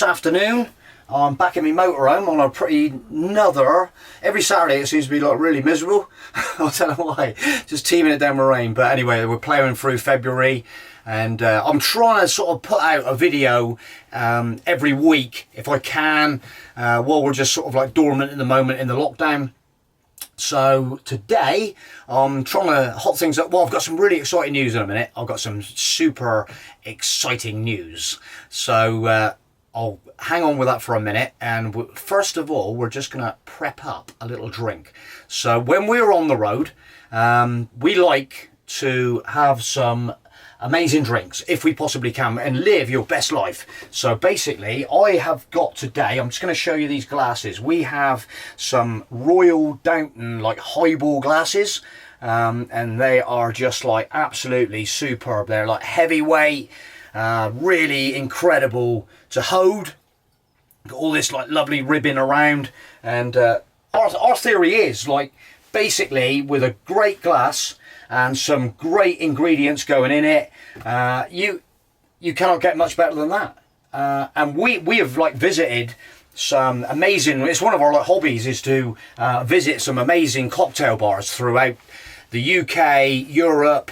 this afternoon. I'm back in my motorhome on a pretty every Saturday it seems to be like really miserable. I don't know why, just teeming it down with rain. But anyway, we're ploughing through February, and I'm trying to sort of put out a video every week if I can, while we're just sort of like dormant at the moment in the lockdown. So today I'm trying to hot things up. Well, I've got some really exciting news in a minute. I've got some super exciting news. So I'll hang on with that for a minute. And first of all, we're just going to prep up a little drink. So when we're on the road, we like to have some amazing drinks if we possibly can and live your best life. So basically I have got today, I'm just going to show you these glasses. We have some Royal Downton like highball glasses, and they are just like absolutely superb. They're like heavyweight, really incredible to hold. Got all this like lovely ribbon around, and our theory is like basically with a great glass and some great ingredients going in it, you cannot get much better than that. And we have like visited some amazing, it's one of our like hobbies is to visit some amazing cocktail bars throughout the UK, Europe.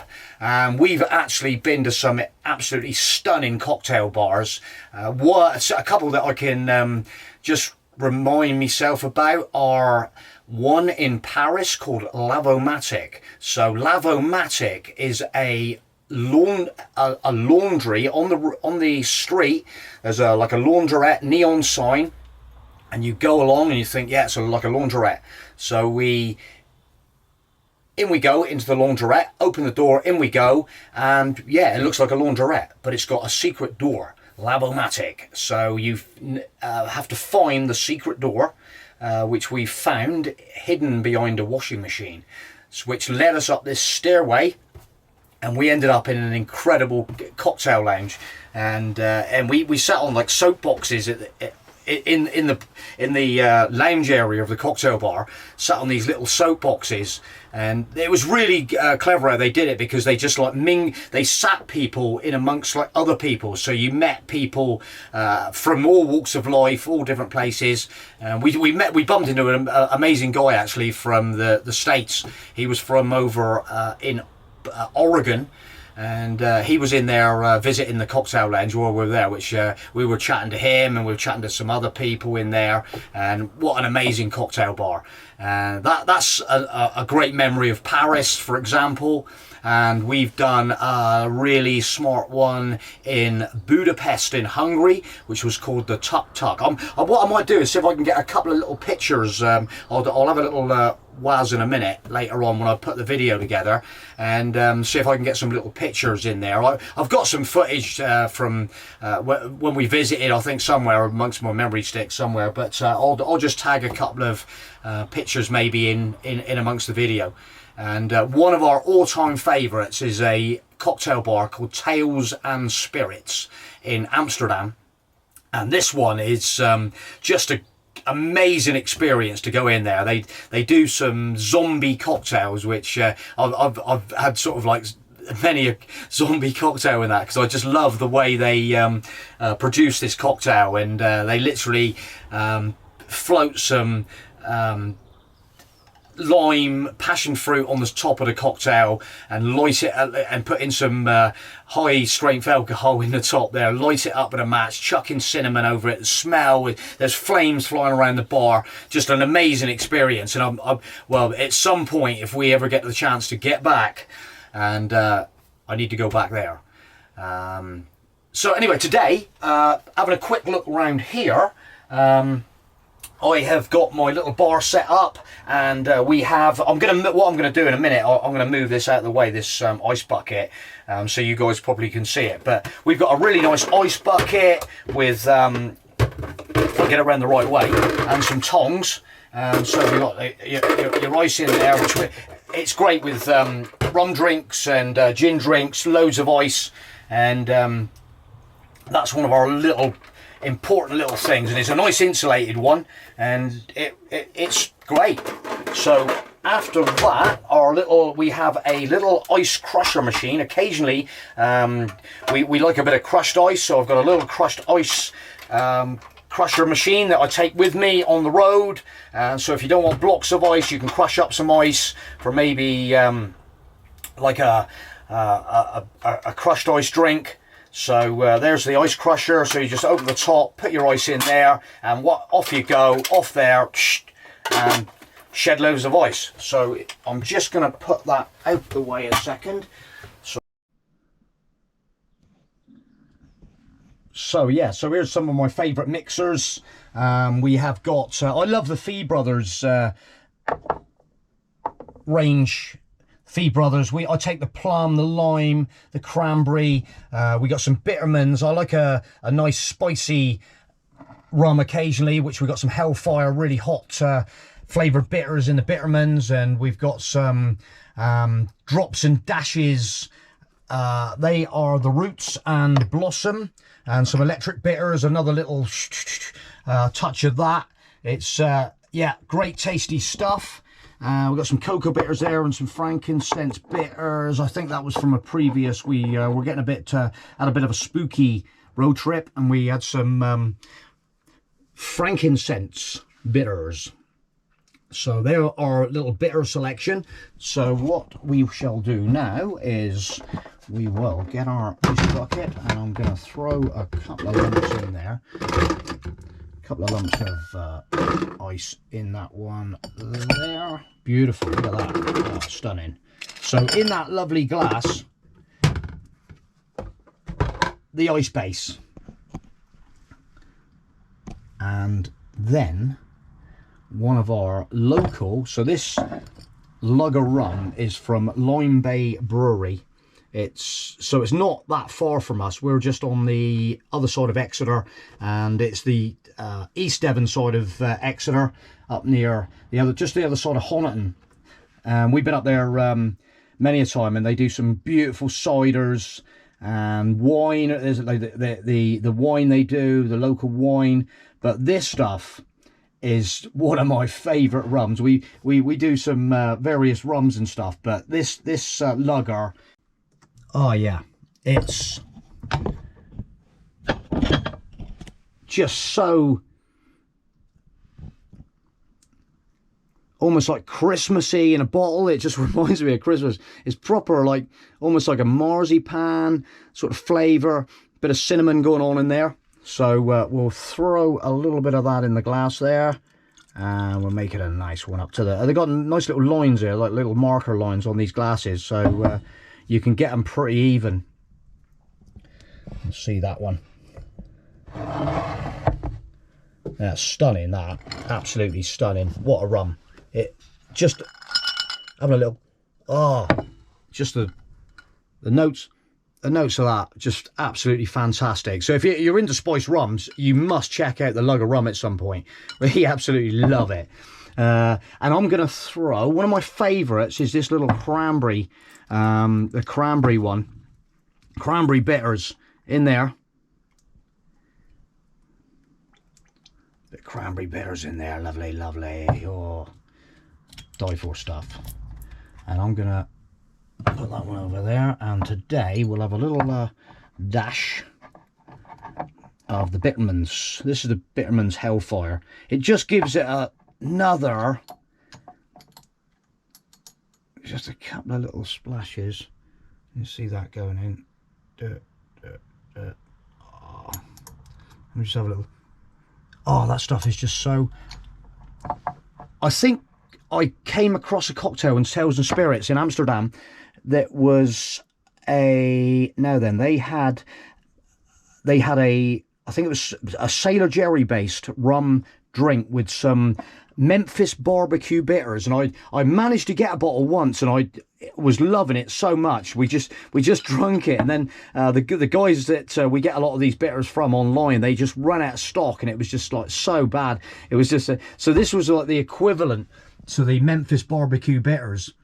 We've actually been to some absolutely stunning cocktail bars. A couple that I can just remind myself about are one in Paris called Lavomatic. So Lavomatic is a laundry on the street. There's like a laundrette neon sign, and you go along and you think, yeah, it's like a laundrette. So in we go into the laundrette, open the door, in we go, and yeah, it looks like a laundrette, but it's got a secret door. Lavomatic. So you have to find the secret door, which we found hidden behind a washing machine, which led us up this stairway, and we ended up in an incredible cocktail lounge, and we sat on like soap boxes in the lounge area of the cocktail bar, sat on these little soap boxes. And it was really clever how they did it, because they just like they sat people in amongst like other people, so you met people from all walks of life, all different places. And we bumped into an amazing guy actually from the States. He was from over in Oregon, and he was in there visiting the cocktail lounge while we were there, which we were chatting to him, and we were chatting to some other people in there. And what an amazing cocktail bar. That's a great memory of Paris, for example. And we've done a really smart one in Budapest in Hungary, which was called the Tuk Tuk. What I might do is see if I can get a couple of little pictures. I'll have a little waz in a minute later on when I put the video together, and see if I can get some little pictures in there. I've got some footage from when we visited, I think somewhere amongst my memory sticks somewhere, but I'll just tag a couple of pictures maybe in amongst the video. And one of our all-time favourites is a cocktail bar called Tales and Spirits in Amsterdam. And this one is just an amazing experience to go in there. They do some zombie cocktails, which I've had sort of like many a zombie cocktail in that, because I just love the way they produce this cocktail. And they literally float some lime passion fruit on the top of the cocktail, and light it and put in some high strength alcohol in the top there, light it up with a match, chucking cinnamon over it, the smell, there's flames flying around the bar. Just an amazing experience. And well, at some point, if we ever get the chance to get back, and I need to go back there. So anyway, today having a quick look around here, I have got my little bar set up, and what I'm gonna do in a minute, I'm gonna move this out of the way, this ice bucket, so you guys probably can see it. But we've got a really nice ice bucket with, if I get around the right way, and some tongs. So we've got your ice in there, which it's great with rum drinks and gin drinks, loads of ice, and that's one of our little important little things, and it's a nice insulated one, and it's great. So after that, we have a little ice crusher machine. Occasionally we like a bit of crushed ice, so I've got a little crushed ice crusher machine that I take with me on the road. So if you don't want blocks of ice, you can crush up some ice for maybe like a crushed ice drink. So there's the ice crusher. So you just open the top, put your ice in there, and off you go, off there, and shed loads of ice. So I'm just going to put that out the way a second. So yeah, so here's some of my favourite mixers. We have got, I love the Fee Brothers range. Fee Brothers, I take the plum, the lime, the cranberry. We got some Bittermans. I like a nice spicy rum occasionally, which we got some Hellfire, really hot flavoured bitters in the Bittermans. And we've got some drops and dashes. They are the Roots and Blossom. And some electric bitters, another little touch of that. It's, yeah, great tasty stuff. We've got some cocoa bitters there and some frankincense bitters. I think that was from a previous, we were getting a bit, had a bit of a spooky road trip, and we had some frankincense bitters. So there are our little bitter selection. So what we shall do now is we will get our ice bucket, and I'm going to throw a couple of lumps in there. A couple of lumps of ice in that one there. Beautiful, look at that. Oh, stunning. So in that lovely glass, the ice base. And then one of our local, so this lager rum is from Lime Bay Brewery. It's not that far from us. We're just on the other side of Exeter, and it's the East Devon side of Exeter, up near just the other side of Honiton. We've been up there many a time, and they do some beautiful ciders and wine. There's the wine they do, the local wine, but this stuff is one of my favourite rums. We do some various rums and stuff, but this lager, oh yeah, it's just so almost like Christmassy in a bottle. It just reminds me of Christmas. It's proper, like almost like a marzipan sort of flavour, bit of cinnamon going on in there. So we'll throw a little bit of that in the glass there, and we'll make it a nice one up to the... They've got nice little lines here, like little marker lines on these glasses, so you can get them pretty even. Let's see that one. That's stunning, that. Absolutely stunning. What a rum. It just... having a little... oh, just the notes... the notes of that, just absolutely fantastic. So if you're into spiced rums, you must check out the lager rum at some point. We absolutely love it. And I'm going to throw, one of my favourites is this little cranberry, the cranberry one. Cranberry bitters in there. The cranberry bitters in there, lovely, lovely. Oh, die for stuff. And I'm going to put that one over there, and today we'll have a little dash of the Bittermans. This is the Bittermans Hellfire. It just gives it another, just a couple of little splashes. You see that going in. Oh. Let me just have a little. Oh, that stuff is just so... I think I came across a cocktail in Tales and Spirits in Amsterdam that was a... Now then, they had a... I think it was a Sailor Jerry based rum drink with some Memphis barbecue bitters, and I managed to get a bottle once, and I was loving it so much. We just drunk it, and then the guys that we get a lot of these bitters from online, they just ran out of stock, and it was just like so bad. It was just so this was like the equivalent to the Memphis barbecue bitters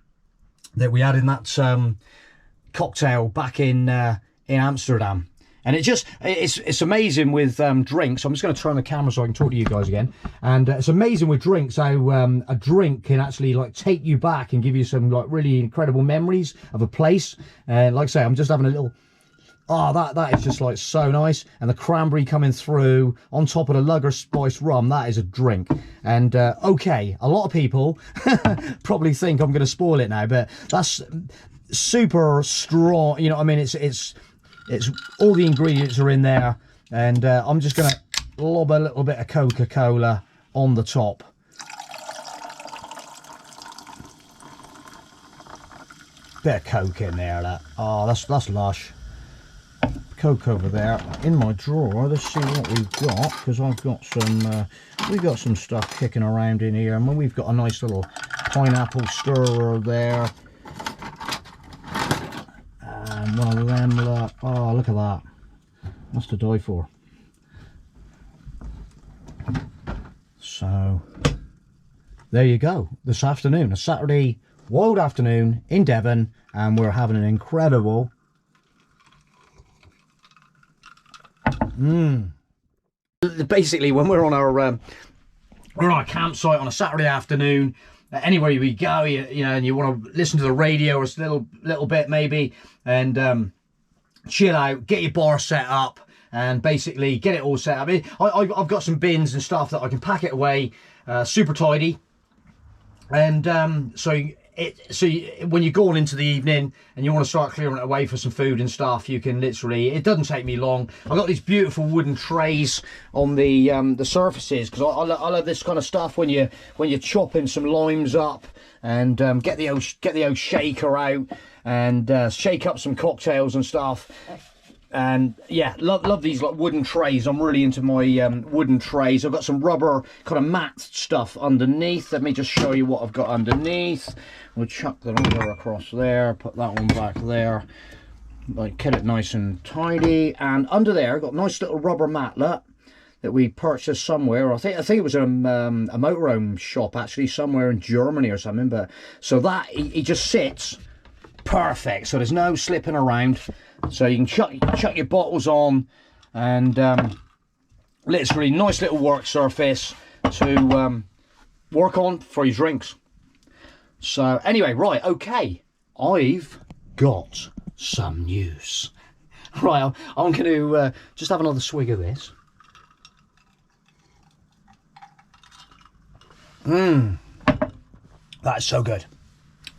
that we had in that cocktail back in Amsterdam. And it's amazing with drinks. I'm just going to turn the camera so I can talk to you guys again. And it's amazing with drinks how a drink can actually like take you back and give you some like really incredible memories of a place. Like I say, I'm just having a little Oh, that is just like so nice. And the cranberry coming through on top of the Lager Spice rum, that is a drink. And okay, a lot of people probably think I'm going to spoil it now, but that's super strong. You know what I mean? It's all the ingredients are in there. And I'm just going to lob a little bit of Coca-Cola on the top. Bit of Coke in there, that. Oh, that's lush. Coke over there in my drawer. Let's see what we've got, because I've got some we got some stuff kicking around in here. I mean, we've got a nice little pineapple stirrer there, and one of them. Oh, look at that, that's to die for. So there you go, this afternoon, a Saturday wild afternoon in Devon, and we're having an incredible basically when we're on our campsite on a Saturday afternoon, anywhere we go, you know, and you want to listen to the radio or a little bit maybe, and chill out, get your bar set up, and basically get it all set up. I've got some bins and stuff that I can pack it away super tidy, and so when you're going into the evening and you want to start clearing it away for some food and stuff, you can literally, it doesn't take me long. I've got these beautiful wooden trays on the surfaces, because I love this kind of stuff when you're chopping some limes up, and get the old shaker out and shake up some cocktails and stuff. And yeah, love these like wooden trays. I'm really into my wooden trays. I've got some rubber kind of mat stuff underneath. Let me just show you what I've got underneath. We'll chuck the rubber across there, put that one back there, like get it nice and tidy. And under there I've got a nice little rubber matlet that we purchased somewhere. I think it was a motorhome shop actually, somewhere in Germany or something. But so that he just sits perfect, so there's no slipping around. So you can chuck your bottles on, and literally nice little work surface to work on for your drinks. So anyway, right, okay, I've got some news. Right, I'm going to just have another swig of this. That is so good,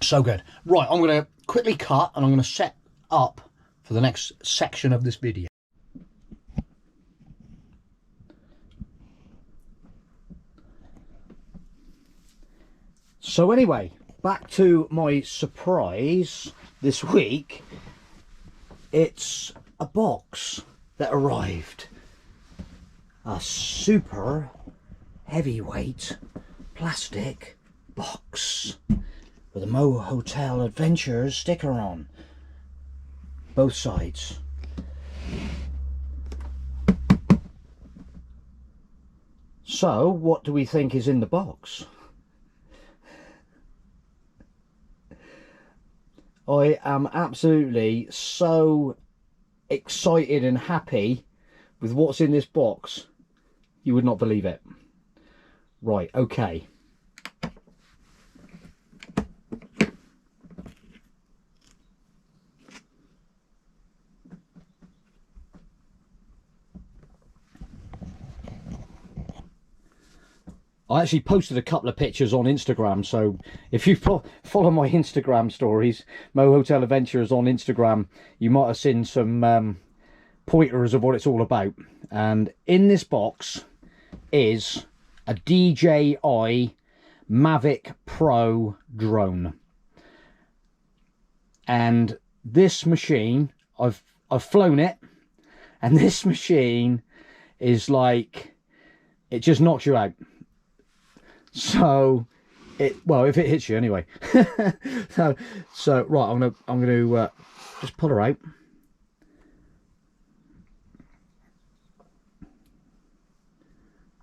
so good. Right, I'm going to quickly cut, and I'm going to set up for the next section of this video. So anyway, back to my surprise this week. It's a box that arrived. A super heavyweight plastic box with a Mohoteladventures sticker on both sides. So what do we think is in the box? I am absolutely so excited and happy with what's in this box. You would not believe it. Right, okay. I actually posted a couple of pictures on Instagram, so if you follow my Instagram stories, Mohoteladventures on Instagram, you might have seen some pointers of what it's all about. And in this box is a DJI Mavic Pro drone. And this machine, I've flown it, and this machine is like, it just knocks you out. So well, if it hits you anyway. so right, I'm gonna just pull her out.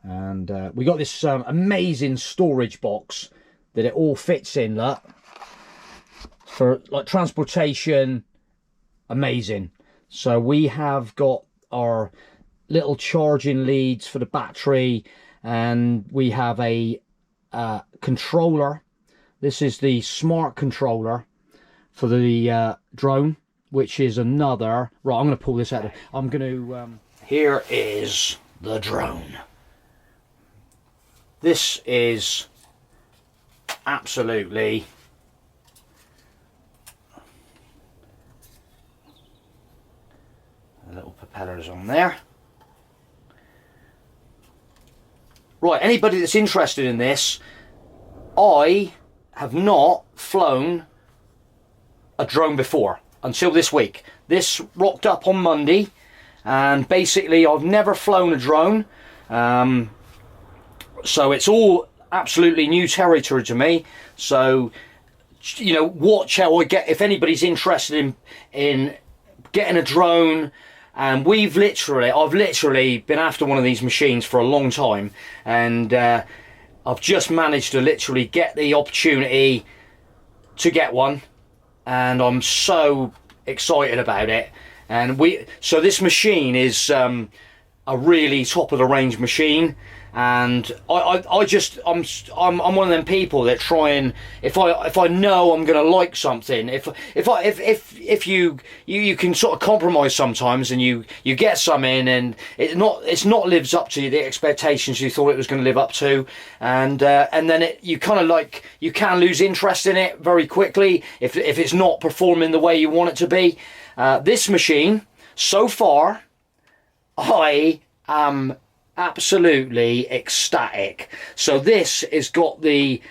And we got this amazing storage box that it all fits in, look, for like transportation. Amazing. So we have got our little charging leads for the battery, and we have a controller. This is the smart controller for the drone, which is another, right, I'm going to pull this out. I'm going to, here is the drone. This is absolutely the little propellers on there. Right, anybody that's interested in this, I have not flown a drone before until this week. This rocked up on Monday, and basically I've never flown a drone, so it's all absolutely new territory to me. So, you know, watch how I get, if anybody's interested in getting a drone. And I've literally been after one of these machines for a long time, and I've just managed to literally get the opportunity to get one, and I'm so excited about it. And so this machine is a really top of the range machine, and I'm one of them people that try and, if I know I'm going to like something, if you can sort of compromise sometimes, and you get something and it's not lives up to the expectations you thought it was going to live up to, and then you kind of like, you can lose interest in it very quickly if it's not performing the way you want it to be. This machine, so far, I am absolutely ecstatic. So this has got the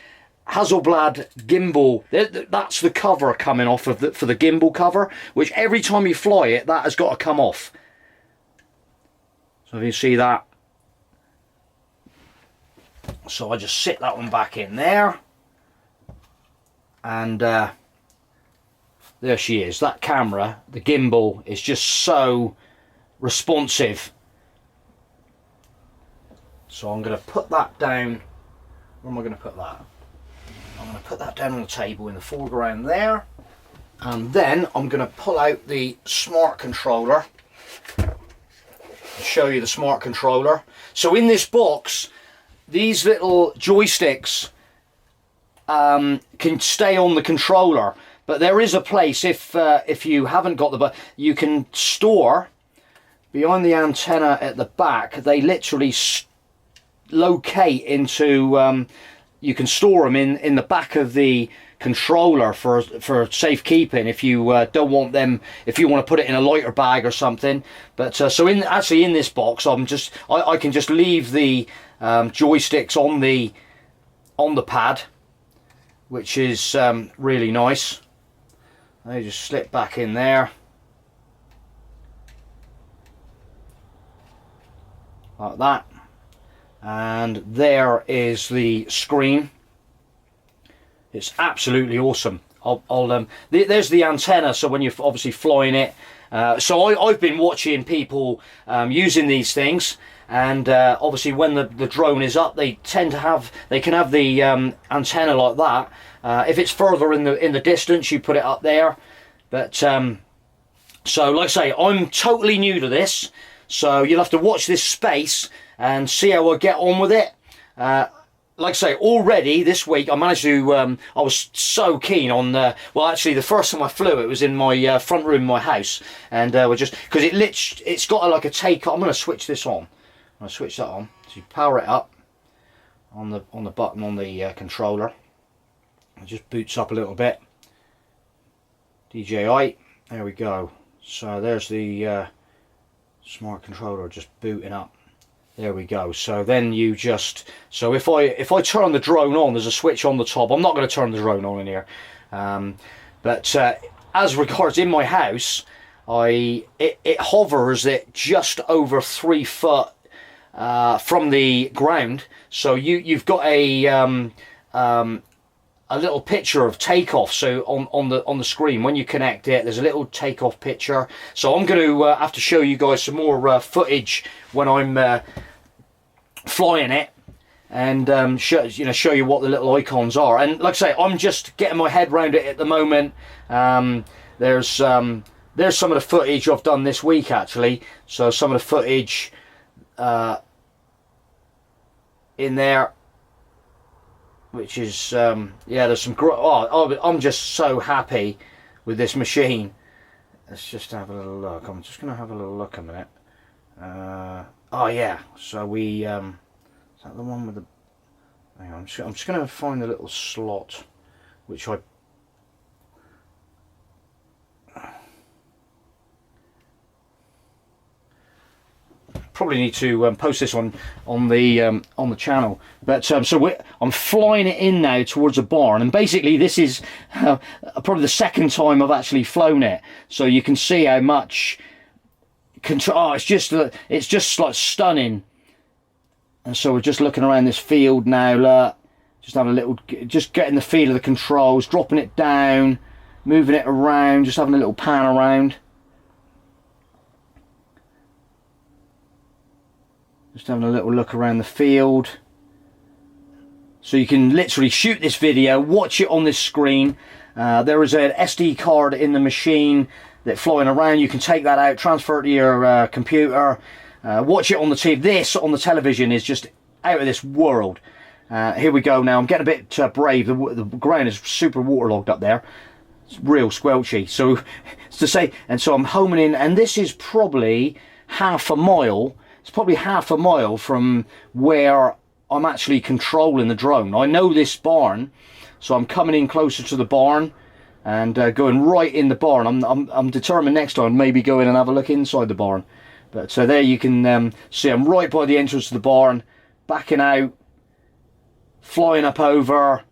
Hasselblad gimbal. That's the cover coming off of for the gimbal cover, which every time you fly it, that has got to come off. So if you see that, so I just sit that one back in there, and there she is. That camera, the gimbal, is just so responsive. So I'm going to put that down. Where am I going to put that? I'm going to put that down on the table in the foreground there. And then I'm going to pull out the smart controller. Show you the smart controller. So in this box, these little joysticks can stay on the controller. But there is a place, if you haven't got the, you can store behind the antenna at the back. They literally locate into, you can store them in the back of the controller for safekeeping, if you don't want them, if you want to put it in a lighter bag or something. But so in this box, I can just leave the joysticks on the pad, which is really nice. They just slip back in there like that. And there is the screen. It's absolutely awesome. There's the antenna, so when you're obviously flying it. So I've been watching people using these things, and obviously when the drone is up, they can have the antenna like that. If it's further in the distance, you put it up there. But so like I say, I'm totally new to this, so you'll have to watch this space and see how I get on with it. Like I say, already this week I managed to, I was so keen on, well actually the first time I flew it was in my front room of my house, and we're just, because it's got like a take, I'm going to switch this on. I'm going to switch that on, so you power it up on the button on the controller. It just boots up a little bit. DJI, there we go. So there's the smart controller just booting up. There we go. So then you just, so if I turn the drone on, there's a switch on the top. I'm not going to turn the drone on in here, but as regards in my house, it hovers at just over 3 foot from the ground. So you've got a little picture of takeoff. So on the screen when you connect it, there's a little takeoff picture. So I'm going to have to show you guys some more footage when I'm flying it, and show you what the little icons are. And like I say, I'm just getting my head around it at the moment. There's some of the footage I've done this week actually. So some of the footage in there, which is yeah, there's some great, I'm just so happy with this machine. let's just have a little look. I'm just going to have a little look a minute. Oh yeah, so we, is that the one with the, hang on, I'm just going to find the little slot, which I, probably need to post this on the channel. But so I'm flying it in now towards a barn, and basically this is probably the second time I've actually flown it. So you can see how much control. Oh, it's just like stunning. And so we're just looking around this field now. Look, just having a little, just getting the feel of the controls, dropping it down, moving it around, just having a little pan around. Just having a little look around the field. So you can literally shoot this video, watch it on this screen. There is an SD card in the machine that's flying around. You can take that out, transfer it to your computer, watch it on the TV. This on the television is just out of this world. Here we go now. I'm getting a bit brave. The ground is super waterlogged up there. It's real squelchy. So to say, and so I'm homing in, and this is probably half a mile. It's probably half a mile from where I'm actually controlling the drone. I know this barn, so I'm coming in closer to the barn and going right in the barn. I'm determined next time maybe go in and have a look inside the barn. But so there you can see I'm right by the entrance to the barn, backing out, flying up over,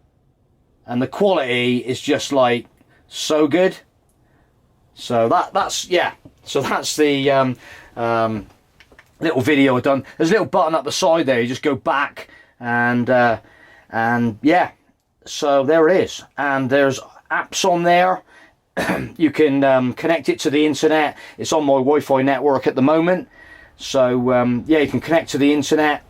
and the quality is just like so good. So that's yeah. So that's the little video I've done. There's a little button up the side there. You just go back and yeah. So there it is. And there's apps on there. You can connect it to the internet. It's on my Wi-Fi network at the moment. So yeah, you can connect to the internet.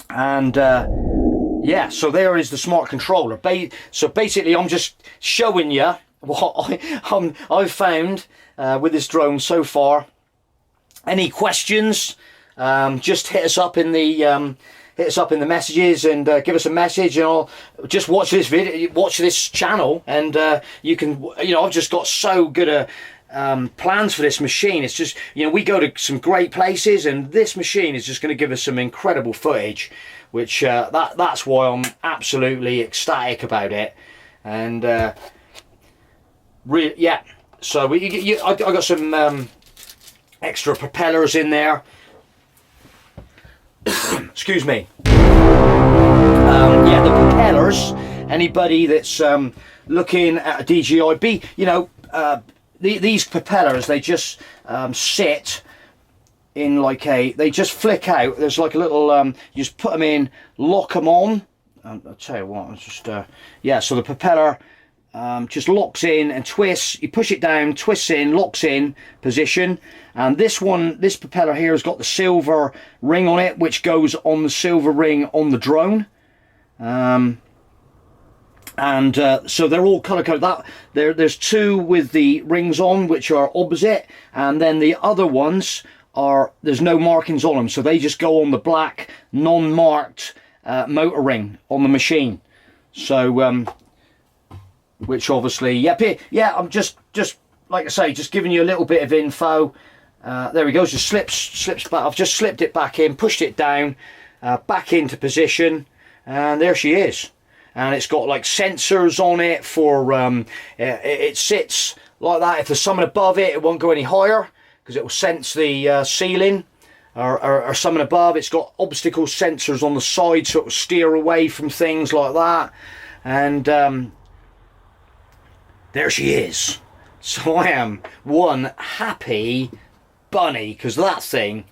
And yeah, so there is the smart controller. So basically I'm just showing you what I've found with this drone so far. Any questions, just hit us up in the messages and give us a message, and I'll just watch this video, watch this channel, and you can, I've just got so good plans for this machine. It's just, we go to some great places, and this machine is just going to give us some incredible footage, which that's why I'm absolutely ecstatic about it. And yeah, so I got some extra propellers in there. Excuse me. Yeah, the propellers, anybody that's looking at a DJI, these propellers, they just sit in like they just flick out. There's like a little, you just put them in, lock them on. I'll tell you what, it's just, yeah, so the propeller just locks in and twists. You push it down, twists in, locks in position. And this propeller here has got the silver ring on it, which goes on the silver ring on the drone. So they're all color coded. There's two with the rings on, which are opposite, and then the other ones there's no markings on them, so they just go on the black non-marked motor ring on the machine. So which obviously, yeah, I'm just like I say, just giving you a little bit of info. There we go, just slips back. I've just slipped it back in, pushed it down, back into position, and there she is. And it's got like sensors on it for it sits like that. If there's something above it, it won't go any higher because it will sense the ceiling or something above. It's got obstacle sensors on the side, so it will steer away from things like that. And there she is. So I am one happy bunny, because that thing,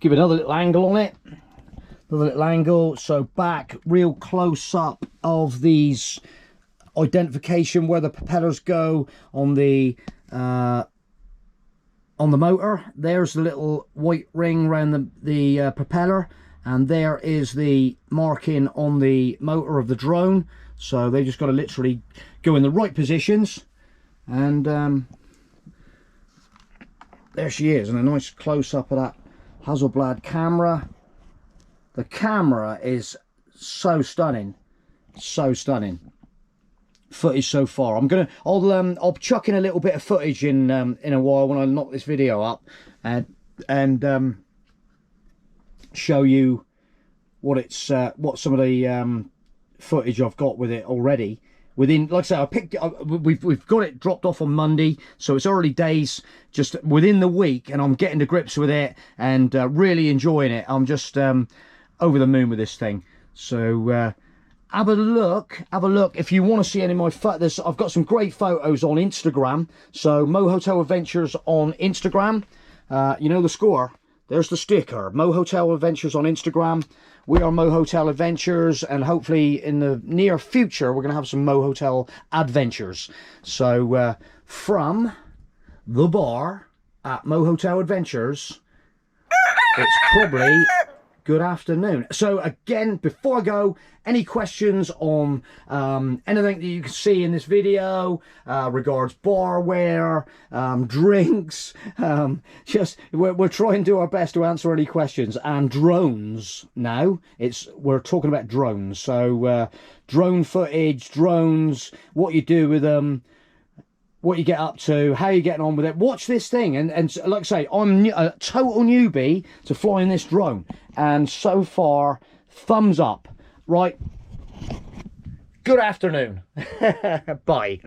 give another little angle on it, another little angle, so back real close up of these identification where the propellers go on the motor. There's the little white ring around the propeller, and there is the marking on the motor of the drone. So they just got to literally go in the right positions, and there she is, and a nice close-up of that Hasselblad camera. The camera is so stunning, so stunning. footage so far. I'll chuck in a little bit of footage in a while when I knock this video up, and show you what some of the footage I've got with it already. Within, like I say, we've got it dropped off on Monday, so it's early days, just within the week, and I'm getting to grips with it and really enjoying it. I'm just over the moon with this thing. So have a look if you want to see any of my photos. I've got some great photos on Instagram, so Mohoteladventures on Instagram. You know the score. There's the sticker. Mohoteladventures on Instagram. We are Mohoteladventures, and hopefully in the near future we're going to have some Mohotel adventures. So from the bar at Mohoteladventures, it's probably good afternoon. So again, before I go, any questions on anything that you can see in this video regards barware, drinks, just we're trying to do our best to answer any questions. And drones, now we're talking about drones, so drone footage, drones, what you do with them, what you get up to, how you're getting on with it. Watch this thing, and like I say, I'm a total newbie to flying this drone, and so far, thumbs up. Right, good afternoon. Bye.